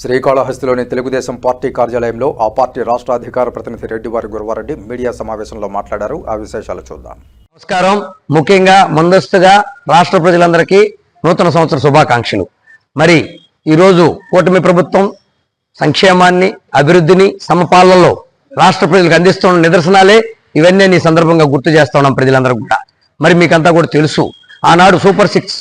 శ్రీకాళహస్తిలోని Telugu Desam party కార్యాలయంలో ఆ party రాష్ట్ర అధికార ప్రతినిధి రెడ్డివారి గురువారెడ్డి మీడియా సమావేశంలో మాట్లాడారు. ఆ విశేషాలు చూద్దాం. నమస్కారం. ముఖ్యంగా ముందస్తుగా రాష్ట్ర ప్రజలందరికీ నూతన సంవత్సర శుభాకాంక్షలు. మరి ఈరోజు కూటమి ప్రభుత్వం సంక్షేమాన్ని, అభివృద్ధిని సమపాలనలో రాష్ట్ర ప్రజలకు అందిస్తున్న నిదర్శనాలే ఇవన్నీ ఈ సందర్భంగా గుర్తు చేస్తా ఉన్నాం ప్రజలందరూ కూడా. మరి మీకంతా కూడా తెలుసు, ఆనాడు సూపర్ 6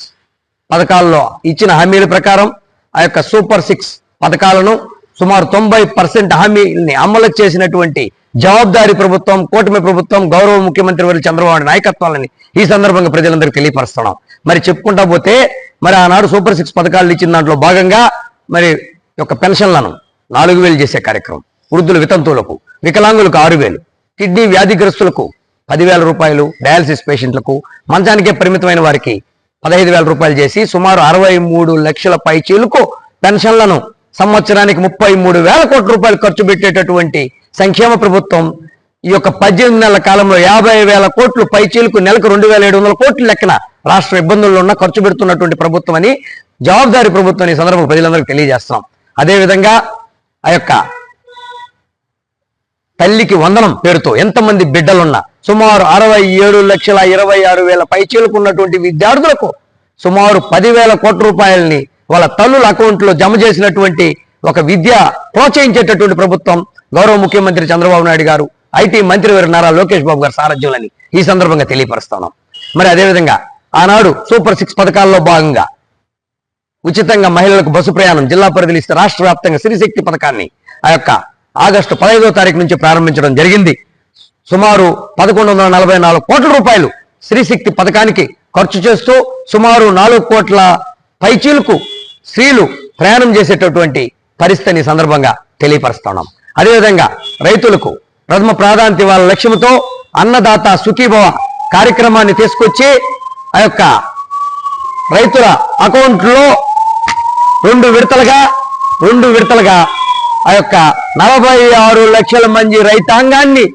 పథకాల్లో ఇచ్చిన హామీల ప్రకారం ఆ యొక్క సూపర్ 6 పథకాలను సుమారు 90% హామీల్ని అమలు చేసినటువంటి జవాబుదారీ ప్రభుత్వం, కూటమి ప్రభుత్వం, గౌరవ ముఖ్యమంత్రి వారి చంద్రబాబు నాయుడు నాయకత్వాలని ఈ సందర్భంగా ప్రజలందరికీ తెలియపరుస్తున్నాం. మరి చెప్పుకుంటా పోతే మరి ఆనాడు సూపర్ 6 పథకాలు ఇచ్చిన దాంట్లో భాగంగా మరి యొక్క పెన్షన్లను 4,000 చేసే కార్యక్రమం, వృద్ధుల వితంతువులకు, వికలాంగులకు 6,000, కిడ్నీ వ్యాధిగ్రస్తులకు 10,000 రూపాయలు, డయాలసిస్ పేషెంట్లకు, మంచానికే పరిమితమైన వారికి 15,000 రూపాయలు చేసి సుమారు 63 లక్షల పైచీలకు పెన్షన్లను సంవత్సరానికి 33,000 కోట్ల రూపాయలు ఖర్చు పెట్టేటటువంటి సంక్షేమ ప్రభుత్వం ఈ యొక్క 18 నెలల కాలంలో 50,000 కోట్లు పైచీలకు నెలకు 2,700 కోట్ల లెక్కన రాష్ట్ర ఇబ్బందుల్లో ఉన్న ఖర్చు పెడుతున్నటువంటి ప్రభుత్వం అని జవాబుదారీ ప్రభుత్వం ఈ సందర్భంగా ప్రజలందరికీ తెలియజేస్తున్నాం. అదేవిధంగా ఆ యొక్క తల్లికి వందనం పేరుతో ఎంతమంది బిడ్డలున్నా సుమారు 67,26,000 పైచీలకు ఉన్నటువంటి విద్యార్థులకు సుమారు 10,000 కోట్ల రూపాయలని వాళ్ళ తల్లుల అకౌంట్లో జమ చేసినటువంటి ఒక విద్య ప్రోత్సహించేటటువంటి ప్రభుత్వం గౌరవ ముఖ్యమంత్రి చంద్రబాబు నాయుడు గారు, ఐటీ మంత్రి వారి నారా లోకేష్ బాబు గారు సారథ్యంలోని ఈ సందర్భంగా తెలియపరుస్తున్నాం. మరి అదేవిధంగా ఆనాడు సూపర్ 6 పథకాల్లో భాగంగా ఉచితంగా మహిళలకు బస్సు ప్రయాణం జిల్లా పరిధిలో ఇస్తే రాష్ట్ర వ్యాప్తంగా శ్రీశక్తి పథకాన్ని ఆ యొక్క ఆగస్టు 15వ తారీఖు నుంచి ప్రారంభించడం జరిగింది. సుమారు 1,144 కోట్ల రూపాయలు శ్రీశక్తి పథకానికి ఖర్చు చేస్తూ సుమారు 4 కోట్ల పైచీలకు స్త్రీలు ప్రయాణం చేసేటటువంటి పరిస్థితిని సందర్భంగా తెలియపరుస్తున్నాం. అదేవిధంగా రైతులకు ప్రథమ ప్రాధాన్యత ఇవ్వాల లక్ష్యంతో అన్నదాత సుఖీభవ కార్యక్రమాన్ని తీసుకొచ్చి ఆ యొక్క రైతుల అకౌంట్లో 2 విడతలుగా ఆ యొక్క 46 లక్షల మంది రైతాంగాన్ని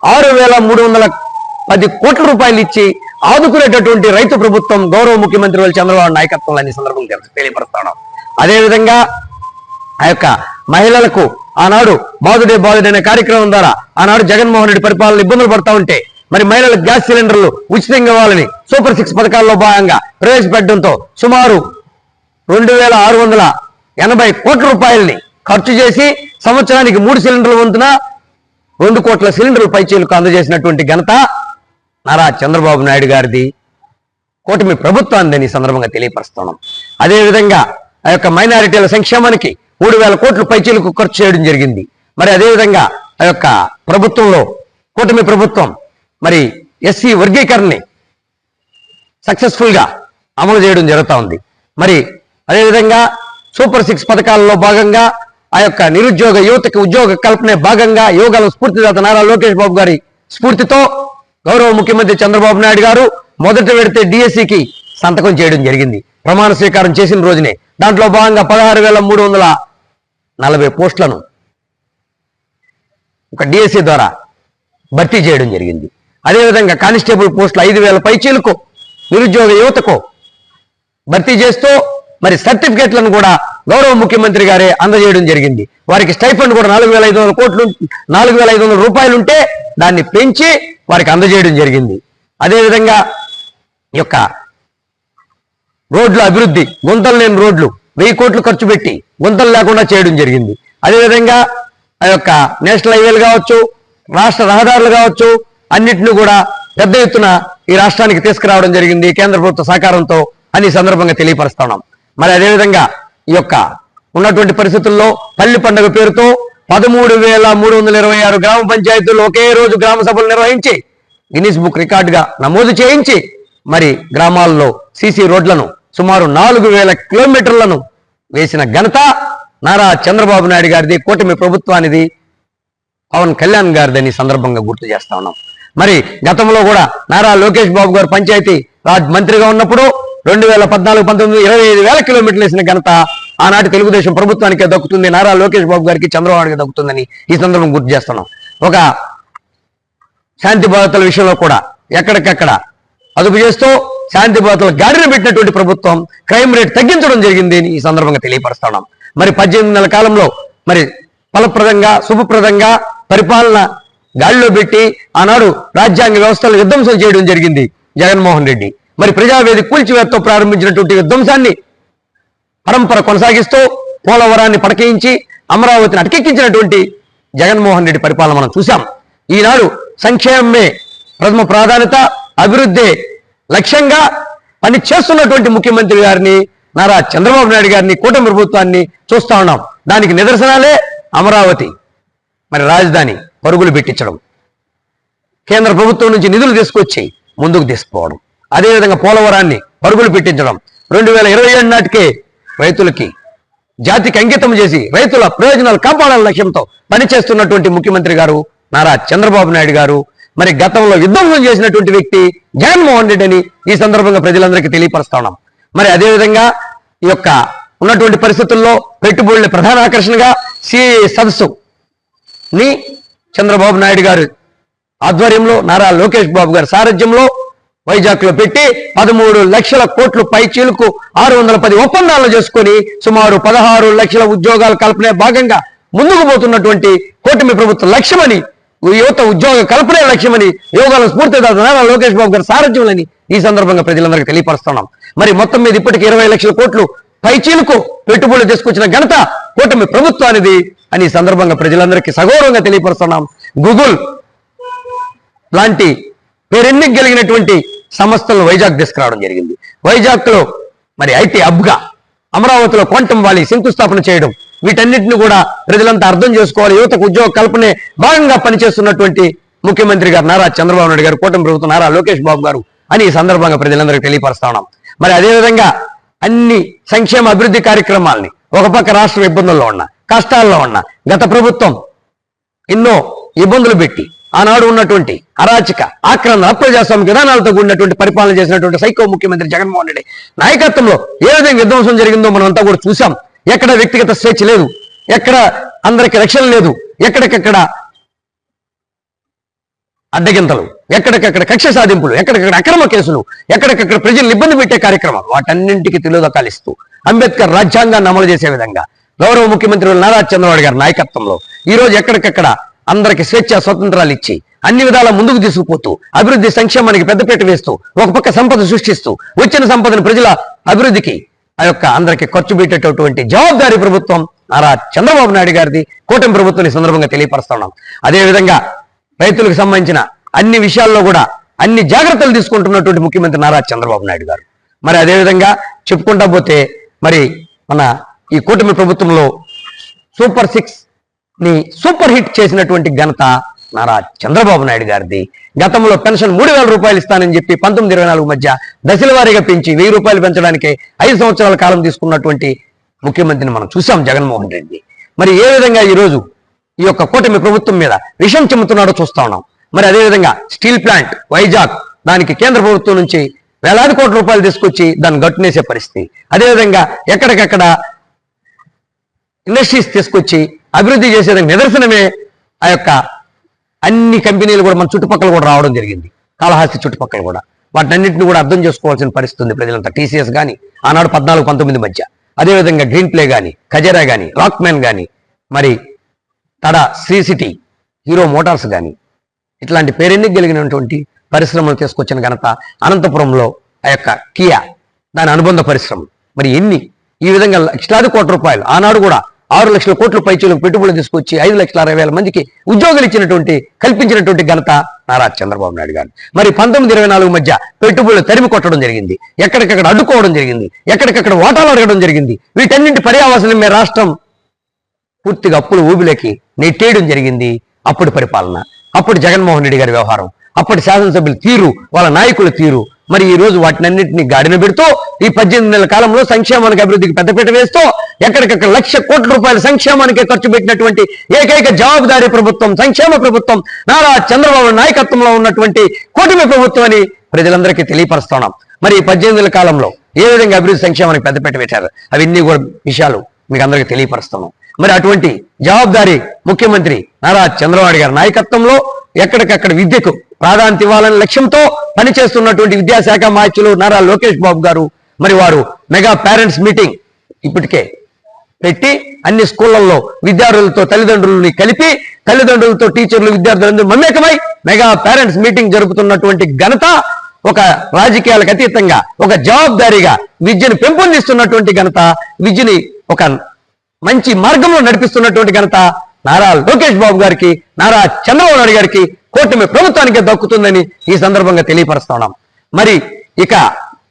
6,310 కోట్ల రూపాయలు ఇచ్చి ఆదుకునేటటువంటి రైతు ప్రభుత్వం గౌరవ ముఖ్యమంత్రి వారి చంద్రబాబు నాయకత్వంలో ఈ సందర్భంగా తెలియపరుస్తాను. అదేవిధంగా ఆ యొక్క మహిళలకు ఆనాడు బాదుడే అనే కార్యక్రమం ద్వారా ఆనాడు జగన్మోహన్ రెడ్డి పరిపాలన ఇబ్బందులు పడతా ఉంటే మరి మహిళలకు గ్యాస్ సిలిండర్లు ఉచితంగా ఇవ్వాలని సూపర్ 6 పథకాల్లో భాగంగా ప్రవేశపెట్టడంతో సుమారు 2,680 కోట్ల రూపాయలని ఖర్చు చేసి సంవత్సరానికి 3 సిలిండర్ల వంతున 2 కోట్ల సిలిండర్ల పైచీలకు అందజేసినటువంటి ఘనత నారా చంద్రబాబు నాయుడు గారిది, కూటమి ప్రభుత్వాన్ని ఈ సందర్భంగా తెలియపరుస్తున్నాం. అదేవిధంగా ఆ యొక్క మైనారిటీల సంక్షేమానికి 3,000 కోట్ల పైచీలకు ఖర్చు చేయడం జరిగింది. మరి అదేవిధంగా ఆ యొక్క ప్రభుత్వంలో కూటమి ప్రభుత్వం మరి ఎస్సీ వర్గీకరణని సక్సెస్ఫుల్ గా అమలు చేయడం జరుగుతూ ఉంది. మరి అదేవిధంగా సూపర్ 6 పథకాలలో భాగంగా ఆ యొక్క నిరుద్యోగ యువతకి ఉద్యోగ కల్పనే భాగంగా యువగల స్ఫూర్తిదాత నారా లోకేష్ బాబు గారి స్ఫూర్తితో గౌరవ ముఖ్యమంత్రి చంద్రబాబు నాయుడు గారు మొదట విడత డిఎస్సికి సంతకం చేయడం జరిగింది. ప్రమాణ స్వీకారం చేసిన రోజునే దాంట్లో భాగంగా 16,340 పోస్టులను ఒక డిఎస్సి ద్వారా భర్తీ చేయడం జరిగింది. అదేవిధంగా కానిస్టేబుల్ పోస్టులు 5,000 పైచీలకు నిరుద్యోగ యువతకు భర్తీ చేస్తూ మరి సర్టిఫికేట్లను కూడా గౌరవ ముఖ్యమంత్రి గారే అందజేయడం జరిగింది. వారికి స్టైఫండ్ కూడా 4,500 రూపాయలు ఉంటే దాన్ని పెంచి వారికి అందజేయడం జరిగింది. అదేవిధంగా ఈ యొక్క రోడ్ల అభివృద్ధి, గుంతలు లేని రోడ్లు 1000 కోట్లు ఖర్చు పెట్టి గుంతలు లేకుండా చేయడం జరిగింది. అదేవిధంగా ఆ యొక్క నేషనల్ హైవేలు కావచ్చు, రాష్ట్ర రహదారులు కావచ్చు, అన్నింటినీ కూడా పెద్ద ఎత్తున ఈ రాష్ట్రానికి తీసుకురావడం జరిగింది కేంద్ర ప్రభుత్వ సహకారంతో అని సందర్భంగా తెలియపరుస్తున్నాం. మరి అదేవిధంగా ఈ యొక్క ఉన్నటువంటి పరిస్థితుల్లో పల్లి పండుగ పేరుతో 13,326 గ్రామ పంచాయతీల్లో ఒకే రోజు గ్రామ సభలు నిర్వహించి గిన్నిస్ బుక్ రికార్డుగా నమోదు చేయించి మరి గ్రామాల్లో సీసీ రోడ్లను సుమారు 4,000 కిలోమీటర్లను వేసిన ఘనత నారా చంద్రబాబు నాయుడు గారిది, కూటమి ప్రభుత్వానిది, పవన్ కళ్యాణ్ గారిదని సందర్భంగా గుర్తు చేస్తా ఉన్నాం. మరి గతంలో కూడా నారా లోకేష్ బాబు గారు పంచాయతీ రాజ్ మంత్రిగా ఉన్నప్పుడు 2014-19 25,000 కిలోమీటర్లు వేసిన ఘనత ఆనాటి తెలుగుదేశం ప్రభుత్వానికే దక్కుతుంది, నారా లోకేష్ బాబు గారికి, చంద్రబాబు నాయుడుకి దక్కుతుందని ఈ సందర్భం గుర్తు చేస్తున్నాం. ఒక శాంతి భద్రతల విషయంలో కూడా ఎక్కడికక్కడ అదుపు చేస్తూ శాంతి భద్రతలు గాడిన పెట్టినటువంటి ప్రభుత్వం క్రైమ్ రేట్ తగ్గించడం జరిగింది ఈ సందర్భంగా తెలియపరుస్తున్నాం. మరి 18 నెలల కాలంలో మరి ఫలప్రదంగా శుభప్రదంగా పరిపాలన గాడిలో పెట్టి ఆనాడు రాజ్యాంగ వ్యవస్థలు విధ్వంసం చేయడం జరిగింది జగన్మోహన్ రెడ్డి. మరి ప్రజావేదిక కూల్చివేతతో ప్రారంభించినటువంటి విధ్వంసాన్ని పరంపర కొనసాగిస్తూ పోలవరాన్ని పడకేయించి అమరావతిని అటకెక్కించినటువంటి జగన్మోహన్ రెడ్డి పరిపాలన మనం చూశాం. ఈనాడు సంక్షేమమే ప్రథమ ప్రాధాన్యత, అభివృద్ధి లక్ష్యంగా పని చేస్తున్నటువంటి ముఖ్యమంత్రి గారిని, నారా చంద్రబాబు నాయుడు గారిని, కూటమి ప్రభుత్వాన్ని చూస్తా ఉన్నాం. దానికి నిదర్శనాలే అమరావతి మరి రాజధాని పరుగులు పెట్టించడం, కేంద్ర ప్రభుత్వం నుంచి నిధులు తీసుకొచ్చి ముందుకు తీసుకుపోవడం, అదేవిధంగా పోలవరాన్ని పరుగులు పెట్టించడం, 2027 నాటికే రైతులకి జాతికి అంకితం చేసి రైతుల ప్రయోజనాలు కాపాడాల లక్ష్యంతో పనిచేస్తున్నటువంటి ముఖ్యమంత్రి గారు నారా చంద్రబాబు నాయుడు గారు. మరి గతంలో విధ్వంసం చేసినటువంటి వ్యక్తి జగన్మోహన్ రెడ్డి అని ఈ సందర్భంగా ప్రజలందరికీ తెలియపరుస్తా ఉన్నాం. మరి అదేవిధంగా ఈ యొక్క ఉన్నటువంటి పరిస్థితుల్లో పెట్టుబడుల ప్రధాన ఆకర్షణగా సిఐఏ సదస్సుని చంద్రబాబు నాయుడు గారు ఆధ్వర్యంలో నారా లోకేష్ బాబు గారి సారథ్యంలో వైజాగ్ లో పెట్టి 13 లక్షల కోట్లు పైచీలకు 610 ఒప్పందాలను చేసుకొని సుమారు 16 లక్షల ఉద్యోగాల కల్పనే భాగంగా ముందుకు పోతున్నటువంటి కూటమి ప్రభుత్వ లక్ష్యమని, యువత ఉద్యోగ కల్పనే లక్ష్యమని యోగాల స్ఫూర్తిదాత నారా లోకేష్ బాబు గారి సారథ్యంలోని ఈ సందర్భంగా ప్రజలందరికీ తెలియపరుస్తున్నాం. మరి మొత్తం మీద ఇప్పటికి 20 లక్షల కోట్లు పైచీలకు పెట్టుబడులు తీసుకొచ్చిన ఘనత కూటమి ప్రభుత్వానిది అని ఈ సందర్భంగా ప్రజలందరికీ సగౌరవంగా తెలియపరుస్తున్నాం. గూగుల్ లాంటి పేరెన్నిక కలిగినటువంటి సంస్థలను వైజాగ్ తీసుకురావడం జరిగింది. వైజాగ్ లో మరి ఐటీ హబ్గా అమరావతిలో క్వాంటమ్ వ్యాలీ శంకుస్థాపన చేయడం, వీటన్నిటిని కూడా ప్రజలంతా అర్థం చేసుకోవాలి. యువతకు ఉద్యోగ కల్పనే భాగంగా పనిచేస్తున్నటువంటి ముఖ్యమంత్రి గారు నారా చంద్రబాబు నాయుడు గారు, కూటమి ప్రభుత్వం నారా లోకేష్ బాబు గారు అని ఈ సందర్భంగా ప్రజలందరికీ తెలియపరుస్తా ఉన్నాం. మరి అదేవిధంగా అన్ని సంక్షేమ అభివృద్ధి కార్యక్రమాల్ని ఒక పక్క రాష్ట్రం ఇబ్బందుల్లో ఉన్న, కష్టాల్లో ఉన్న గత ప్రభుత్వం ఎన్నో ఇబ్బందులు పెట్టి ఆనాడు ఉన్నటువంటి అరాచక ఆక్రమణ అప్రజాస్వామిక విధానాలతో కూడినటువంటి పరిపాలన చేసినటువంటి సైకో ముఖ్యమంత్రి జగన్మోహన్ రెడ్డి నాయకత్వంలో ఏ విధంగా విధ్వంసం జరిగిందో మనం అంతా కూడా చూసాం. ఎక్కడ వ్యక్తిగత స్వేచ్ఛ లేదు, ఎక్కడ అందరికి రక్షణ లేదు, ఎక్కడికక్కడ అడ్డగింతలు, ఎక్కడికక్కడ కక్ష సాధింపులు, ఎక్కడికక్కడ అక్రమ కేసులు, ఎక్కడికక్కడ ప్రజలను ఇబ్బంది పెట్టే కార్యక్రమాలు, వాటన్నింటికి తిలోదకాలిస్తూ అంబేద్కర్ రాజ్యాంగాన్ని అమలు చేసే విధంగా గౌరవ ముఖ్యమంత్రి నారా చంద్రబాబు గారి నాయకత్వంలో ఈ రోజు ఎక్కడికక్కడ అందరికి స్వేచ్ఛ స్వతంత్రాలు ఇచ్చి అన్ని విధాల ముందుకు తీసుకుపోతూ అభివృద్ధి సంక్షేమానికి పెద్దపీట వేస్తూ ఒక పక్క సంపద సృష్టిస్తూ వచ్చిన సంపదను ప్రజల అభివృద్ధికి ఆ యొక్క అందరికి ఖర్చు పెట్టేటటువంటి జవాబాదారీ ప్రభుత్వం నారా చంద్రబాబు నాయుడు గారిది, కూటమి ప్రభుత్వం ఈ సందర్భంగా తెలియపరుస్తున్నాం. అదేవిధంగా రైతులకు సంబంధించిన అన్ని విషయాల్లో కూడా అన్ని జాగ్రత్తలు తీసుకుంటున్నటువంటి ముఖ్యమంత్రి నారా చంద్రబాబు నాయుడు గారు. మరి అదేవిధంగా చెప్పుకుంటా పోతే మరి మన ఈ కూటమి ప్రభుత్వంలో సూపర్ 6 ని సూపర్ హిట్ చేసినటువంటి ఘనత నారా చంద్రబాబు నాయుడు గారిది. గతంలో పెన్షన్ 3000 రూపాయలు ఇస్తానని చెప్పి 19-24 మధ్య దశల వారీగా పెంచి 1000 రూపాయలు పెంచడానికి 5 సంవత్సరాల కాలం తీసుకున్నటువంటి ముఖ్యమంత్రిని మనం చూసాం జగన్మోహన్ రెడ్డి. మరి ఏ విధంగా ఈ రోజు ఈ యొక్క కూటమి ప్రభుత్వం మీద విషం చెమ్ముతున్నాడో చూస్తా ఉన్నాం. మరి అదేవిధంగా స్టీల్ ప్లాంట్ వైజాగ్, దానికి కేంద్ర ప్రభుత్వం నుంచి వేలాది కోట్ల రూపాయలు తీసుకొచ్చి దాన్ని గట్టునేసే పరిస్థితి. అదేవిధంగా ఎక్కడికక్కడ ఇండస్ట్రీస్ తీసుకొచ్చి అభివృద్ధి చేసేదానికి నిదర్శనమే ఆ యొక్క అన్ని కంపెనీలు కూడా మన చుట్టుపక్కల కూడా రావడం జరిగింది, కాళహస్తి చుట్టుపక్కల కూడా. వాటన్నింటిని కూడా అర్థం చేసుకోవాల్సిన పరిస్థితి ఉంది ప్రజలంతా. టీసీఎస్ కానీ ఆనాడు 14-19 మధ్య, అదేవిధంగా గ్రీన్ ప్లే కానీ, ఖజరా కానీ, రాక్మెన్ కానీ, మరి తడ శ్రీ సిటీ, హీరో మోటార్స్ కానీ, ఇట్లాంటి పేరెన్నిక కలిగినటువంటి పరిశ్రమలు తీసుకొచ్చిన ఘనత అనంతపురంలో ఆ యొక్క కియా, దాని అనుబంధ పరిశ్రమలు. మరి ఎన్ని ఈ విధంగా లక్షలాది కోట్ల రూపాయలు ఆనాడు కూడా 6 లక్షల కోట్ల పైచీలకు పెట్టుబడులు తీసుకొచ్చి 5,60,000 మందికి ఉద్యోగాలు ఇచ్చినటువంటి కల్పించినటువంటి ఘనత నారా చంద్రబాబు నాయుడు గారు. మరి 19-24 మధ్య పెట్టుబడులు తరిమి కొట్టడం జరిగింది, ఎక్కడికక్కడ అడ్డుకోవడం జరిగింది, ఎక్కడికక్కడ వాటాలు అడగడం జరిగింది. వీటన్నింటి పర్యావసనం మీద రాష్ట్రం పూర్తిగా అప్పులు ఊబిలోకి నెట్టేయడం జరిగింది. అప్పుడు పరిపాలన, అప్పుడు జగన్మోహన్ రెడ్డి గారి వ్యవహారం, అప్పటి శాసనసభ్యుల తీరు, వాళ్ళ నాయకుల తీరు. మరి ఈ రోజు వాటినన్నింటినీ గాడిన పెడుతూ ఈ 18 నెలల కాలంలో సంక్షేమానికి అభివృద్ధికి పెద్దపీట వేస్తూ ఎక్కడికక్కడ 1,00,000 కోట్ల రూపాయల సంక్షేమానికి ఖర్చు పెట్టినటువంటి ఏకైక జవాబుదారీ ప్రభుత్వం, సంక్షేమ ప్రభుత్వం నారా చంద్రబాబు నాయకత్వంలో ఉన్నటువంటి కూటమి ప్రభుత్వం అని ప్రజలందరికీ తెలియపరుస్తున్నాం. మరి ఈ 18 నెలల కాలంలో ఏ విధంగా అభివృద్ధి సంక్షేమానికి పెద్దపీట పెట్టారు అవన్నీ కూడా విషయాలు మీకు అందరికీ తెలియపరుస్తున్నాం. మరి అటువంటి జవాబుదారీ ముఖ్యమంత్రి నారా చంద్రబాబు గారి నాయకత్వంలో ఎక్కడికక్కడ విద్యకు ప్రాధాన్యత ఇవ్వాలనే లక్ష్యంతో పనిచేస్తున్నటువంటి విద్యాశాఖ మార్చులు నారా లోకేష్ బాబు గారు, మరి వారు మెగా పేరెంట్స్ మీటింగ్ ఇప్పటికే పెట్టి అన్ని స్కూళ్లలో విద్యార్థులతో తల్లిదండ్రులని కలిపి తల్లిదండ్రులతో టీచర్లు విద్యార్థులందరూ మమేకమై మెగా పేరెంట్స్ మీటింగ్ జరుపుతున్నటువంటి ఘనత, ఒక రాజకీయాలకు అతీతంగా ఒక జవాబుదారీగా విద్యను పెంపొందిస్తున్నటువంటి ఘనత, విద్యని ఒక మంచి మార్గంలో నడిపిస్తున్నటువంటి ఘనత నారా లోకేష్ బాబు గారికి, నారా చంద్రబాబు నాయుడు గారికి, కూటమి ప్రభుత్వానికి దక్కుతుందని ఈ సందర్భంగా తెలియపరుస్తున్నాం. మరి ఇక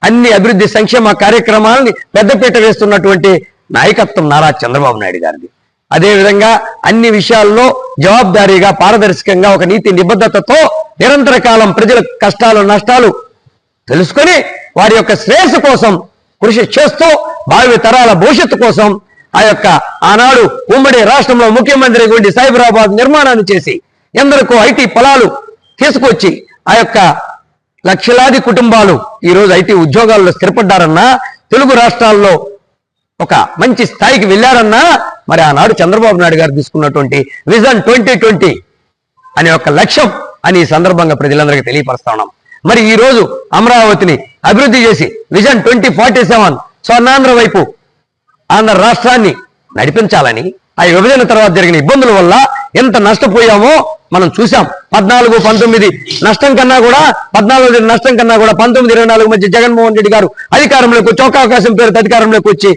అన్ని అభివృద్ధి సంక్షేమ కార్యక్రమాలని పెద్దపీట వేస్తున్నటువంటి నాయకత్వం నారా చంద్రబాబు నాయుడు గారిది. అదేవిధంగా అన్ని విషయాల్లో జవాబుదారీగా, పారదర్శకంగా, ఒక నీతి నిబద్ధతతో నిరంతర కాలం ప్రజల కష్టాలు నష్టాలు తెలుసుకొని వారి యొక్క శ్రేయస్సు కోసం కృషి చేస్తూ భావి తరాల భవిష్యత్తు కోసం ఆ యొక్క ఆనాడు ఉమ్మడి రాష్ట్రంలో ముఖ్యమంత్రి ఉండి సైబరాబాద్ నిర్మాణాన్ని చేసి ఎందరికో ఐటీ పొలాలు తీసుకొచ్చి ఆ యొక్క లక్షలాది కుటుంబాలు ఈరోజు ఐటీ ఉద్యోగాల్లో స్థిరపడ్డారన్నా, తెలుగు రాష్ట్రాల్లో ఒక మంచి స్థాయికి వెళ్ళారన్నా, మరి ఆనాడు చంద్రబాబు నాయుడు గారు తీసుకున్నటువంటి విజన్ 2020 అనే ఒక లక్ష్యం అని ఈ సందర్భంగా ప్రజలందరికీ తెలియపరుస్తా ఉన్నాం. మరి ఈ రోజు అమరావతిని అభివృద్ధి చేసి విజన్ 2047 స్వర్ణాంధ్ర వైపు ఆంధ్ర రాష్ట్రాన్ని నడిపించాలని, ఆ విభజన తర్వాత జరిగిన ఇబ్బందుల వల్ల ఎంత నష్టపోయామో మనం చూసాం. 14-19 నష్టం కన్నా కూడా 19-24 మధ్య జగన్మోహన్ రెడ్డి గారు అధికారంలోకి వచ్చి ఒక అవకాశం పేరుతో అధికారంలోకి వచ్చి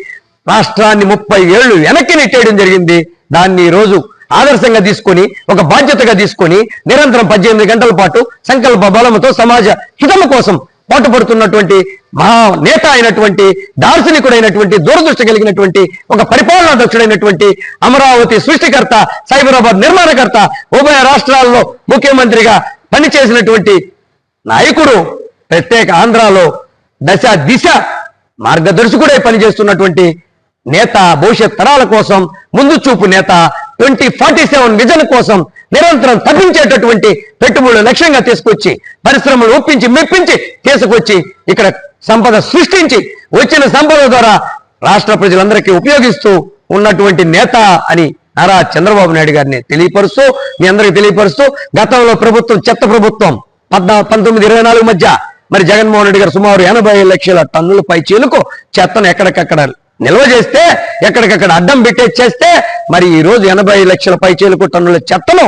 రాష్ట్రాన్ని 30 ఏళ్లు వెనక్కి నెట్టేయడం జరిగింది. దాన్ని ఈ రోజు ఆదర్శంగా తీసుకొని, ఒక బాధ్యతగా తీసుకొని నిరంతరం 18 గంటల పాటు సంకల్ప బలముతో సమాజ హితము కోసం పాటుపడుతున్నటువంటి మహా నేత అయినటువంటి, దార్శనికుడైనటువంటి, దూరదృష్టి కలిగినటువంటి, ఒక పరిపాలనా దక్షుడైనటువంటి, అమరావతి సృష్టికర్త, సైబరాబాద్ నిర్మాణకర్త, ఉభయ రాష్ట్రాల్లో ముఖ్యమంత్రిగా పనిచేసినటువంటి నాయకుడు, ప్రత్యేక ఆంధ్రాలో దశ దిశ మార్గదర్శకుడై పనిచేస్తున్నటువంటి నేత, భవిష్యత్ తరాల కోసం ముందు చూపు నేత, 2047 విజన్ కోసం నిరంతరం తప్పించేటటువంటి పెట్టుబడులు లక్ష్యంగా తీసుకొచ్చి పరిశ్రమలు ఒప్పించి మెప్పించి తీసుకొచ్చి ఇక్కడ సంపద సృష్టించి వచ్చిన సంపద ద్వారా రాష్ట్ర ప్రజలందరికీ ఉపయోగిస్తూ ఉన్నటువంటి నేత అని నారా చంద్రబాబు నాయుడు గారిని తెలియపరుస్తూ, మీ అందరికీ తెలియపరుస్తూ, గతంలో ప్రభుత్వం చెత్త ప్రభుత్వం 19-24 మధ్య మరి జగన్మోహన్ రెడ్డి గారు సుమారు 80 లక్షల టన్నుల పై చీలకు చెత్తను ఎక్కడికక్కడ నిల్వ చేస్తే, ఎక్కడికక్కడ అడ్డం పెట్టేస్తే, మరి ఈ రోజు 80 లక్షల పై చీలకు టన్నుల చెత్తను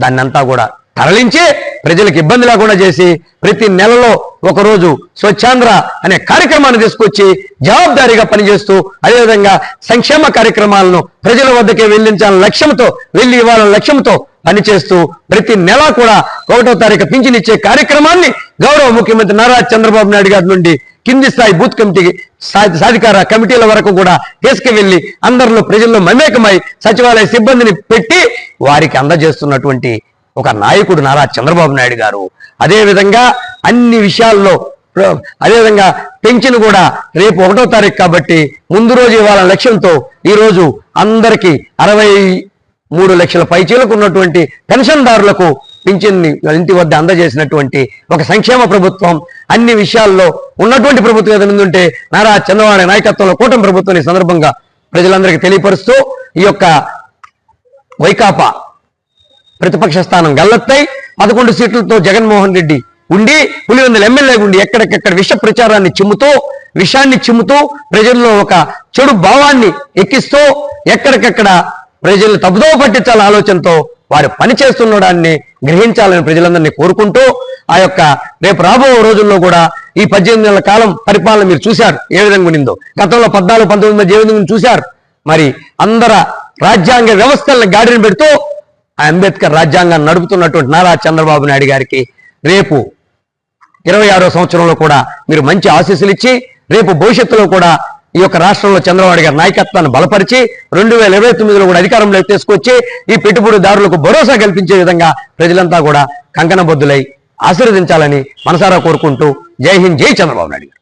దాన్నంతా కూడా తరలించి ప్రజలకు ఇబ్బంది లేకుండా చేసి ప్రతి నెలలో ఒకరోజు స్వచ్ఛాంధ్ర అనే కార్యక్రమాన్ని తీసుకొచ్చి జవాబుదారీగా పనిచేస్తూ, అదేవిధంగా సంక్షేమ కార్యక్రమాలను ప్రజల వద్దకే వెళ్ళించాలని లక్ష్యంతో, వెళ్ళి ఇవ్వాలనే లక్ష్యంతో పనిచేస్తూ ప్రతి నెల కూడా 1వ తారీఖు పింఛనిచ్చే కార్యక్రమాన్ని గౌరవ ముఖ్యమంత్రి నారా చంద్రబాబు నాయుడు గారి నుండి కింది స్థాయి బూత్ కమిటీ, సాధికార కమిటీల వరకు కూడా తీసుకువెళ్లి అందరిలో ప్రజల్లో మమేకమై సచివాలయ సిబ్బందిని పెట్టి వారికి అందజేస్తున్నటువంటి ఒక నాయకుడు నారా చంద్రబాబు నాయుడు గారు. అదేవిధంగా అన్ని విషయాల్లో, అదేవిధంగా పెన్షన్ కూడా రేపు 1వ తారీఖు కాబట్టి ముందు రోజు ఇవ్వాలనే లక్ష్యంతో ఈ రోజు అందరికీ 63 లక్షల పైచీలకు ఉన్నటువంటి పెన్షన్దారులకు పింఛన్ని ఇంటి వద్ద అందజేసినటువంటి ఒక సంక్షేమ ప్రభుత్వం, అన్ని విషయాల్లో ఉన్నటువంటి ప్రభుత్వం ఏదైనా ఉంటే నారా చంద్రబాబు నాయకత్వంలో కూటమి ప్రభుత్వం ఈ సందర్భంగా ప్రజలందరికీ తెలియపరుస్తూ, ఈ యొక్క వైకాపా ప్రతిపక్ష స్థానం గల్లత్తై 11 సీట్లతో జగన్మోహన్ రెడ్డి ఉండి పులివెందుల ఎమ్మెల్యే ఉండి ఎక్కడికెక్కడ విష ప్రచారాన్ని చిమ్ముతూ, విషాన్ని చిమ్ముతూ ప్రజల్లో ఒక చెడు భావాన్ని ఎక్కిస్తూ ఎక్కడికెక్కడ ప్రజల్ని తప్పుదోవ పట్టించాలనే ఆలోచనతో వారు పనిచేస్తుండడాన్ని గ్రహించాలని ప్రజలందరినీ కోరుకుంటూ, ఆ యొక్క రేపు రాబో రోజుల్లో కూడా ఈ 18 నెలల కాలం పరిపాలన మీరు చూశారు ఏ విధంగా ఉండిందో. గతంలో 14-19 మధ్య ఏ విధంగా చూశారు. మరి అందర రాజ్యాంగ వ్యవస్థలను గాడిని పెడుతూ అంబేద్కర్ రాజ్యాంగాన్ని నడుపుతున్నటువంటి నారా చంద్రబాబు నాయుడు గారికి రేపు 26వ సంవత్సరంలో కూడా మీరు మంచి ఆశీస్సులు ఇచ్చి, రేపు భవిష్యత్తులో కూడా ఈ యొక్క రాష్ట్రంలో చంద్రబాబు గారి నాయకత్వాన్ని బలపరిచి 2029లో కూడా అధికారంలోకి తీసుకొచ్చి ఈ పెట్టుబడిదారులకు భరోసా కల్పించే విధంగా ప్రజలంతా కూడా కంకణబద్దులై ఆశీర్వదించాలని మనసారా కోరుకుంటూ, జై హింద్, జై చంద్రబాబు నాయుడు.